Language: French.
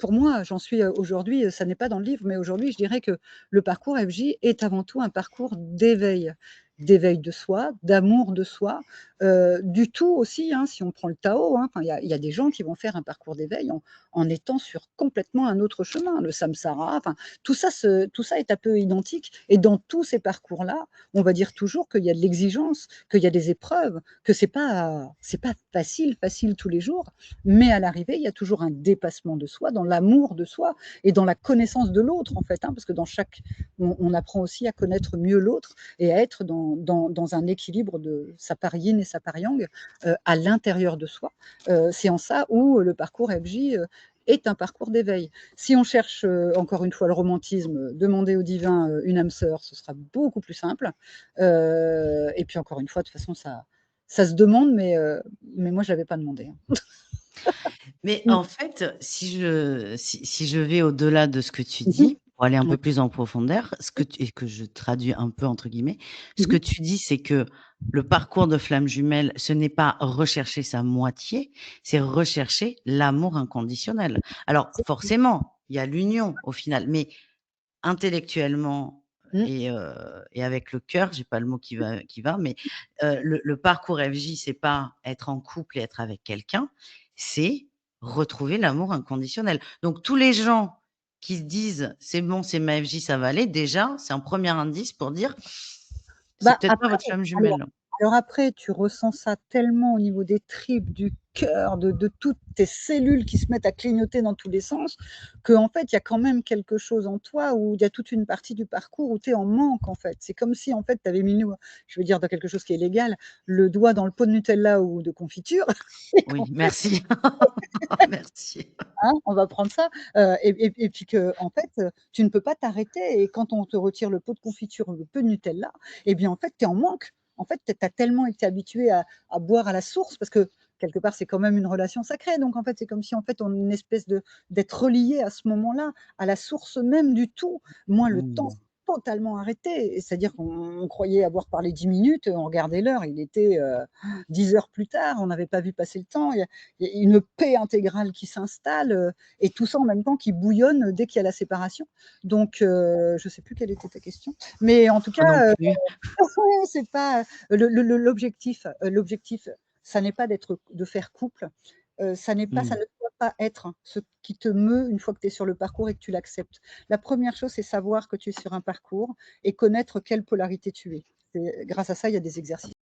pour moi, j'en suis, aujourd'hui, ça n'est pas dans le livre, mais aujourd'hui, je dirais que le parcours FJ est avant tout un parcours d'éveil. D'éveil de soi, d'amour de soi, du tout aussi, hein, si on prend le Tao, hein, enfin, il y a des gens qui vont faire un parcours d'éveil en étant sur complètement un autre chemin, le samsara, enfin, tout ça est un peu identique et dans tous ces parcours-là, on va dire toujours qu'il y a de l'exigence, qu'il y a des épreuves, que c'est pas facile tous les jours, mais à l'arrivée, il y a toujours un dépassement de soi, dans l'amour de soi et dans la connaissance de l'autre, en fait, hein, parce que on apprend aussi à connaître mieux l'autre et à être dans un équilibre de sa part yin et sa part yang à l'intérieur de soi. C'est en ça où le parcours FJ est un parcours d'éveil. Si on cherche encore une fois le romantisme, demander au divin une âme sœur, ce sera beaucoup plus simple. Et puis encore une fois, de toute façon, ça se demande, mais moi, je l'avais pas demandé. Hein. Mais Mm. en fait, si je vais au-delà de ce que tu Mhm. dis, pour aller un Ouais. peu plus en profondeur, et que je traduis un peu entre guillemets, ce que Mhm. tu dis, c'est que le parcours de flamme jumelle, ce n'est pas rechercher sa moitié, c'est rechercher l'amour inconditionnel. Alors forcément, il y a l'union au final, mais intellectuellement Mm. et avec le cœur, j'ai pas le mot qui va, mais le parcours FJ, c'est pas être en couple et être avec quelqu'un, c'est retrouver l'amour inconditionnel. Donc tous les gens qui se disent: «C'est bon, c'est ma FJ, ça va aller», déjà, c'est un premier indice pour dire: «C'est Bah, peut-être pas après votre flamme alors jumelle». alors après, tu ressens ça tellement au niveau des tripes, du cœur, de toutes tes cellules qui se mettent à clignoter dans tous les sens, qu'en fait, il y a quand même quelque chose en toi où il y a toute une partie du parcours où tu es en manque, en fait. C'est comme si, en fait, tu avais mis le je veux dire dans quelque chose qui est légal, le doigt dans le pot de Nutella ou de confiture et qu'en Oui, fait, merci. Merci. hein, on va prendre ça, et puis qu'en fait, tu ne peux pas t'arrêter et quand on te retire le pot de confiture ou le peu de Nutella et bien, en fait, tu es en manque. En fait, tu as tellement été habitué à boire à la source parce que quelque part, c'est quand même une relation sacrée donc en fait, c'est comme si, en fait, on une espèce d'être relié à ce moment-là, à la source même du tout. Moi, le temps Mmh. s'est totalement arrêté et c'est-à-dire qu'on croyait avoir parlé 10 minutes, on regardait l'heure, il était, 10 heures plus tard, on n'avait pas vu passer le temps. Il y a une paix intégrale qui s'installe et tout ça en même temps qui bouillonne dès qu'il y a la séparation. Donc, je ne sais plus quelle était ta question, mais en tout Moi non cas, plus. c'est pas l'objectif, ça n'est pas de faire couple, ça Mmh. ne doit pas être ce qui te meut une fois que tu es sur le parcours et que tu l'acceptes. La première chose, c'est savoir que tu es sur un parcours et connaître quelle polarité tu es. Et grâce à ça, il y a des exercices.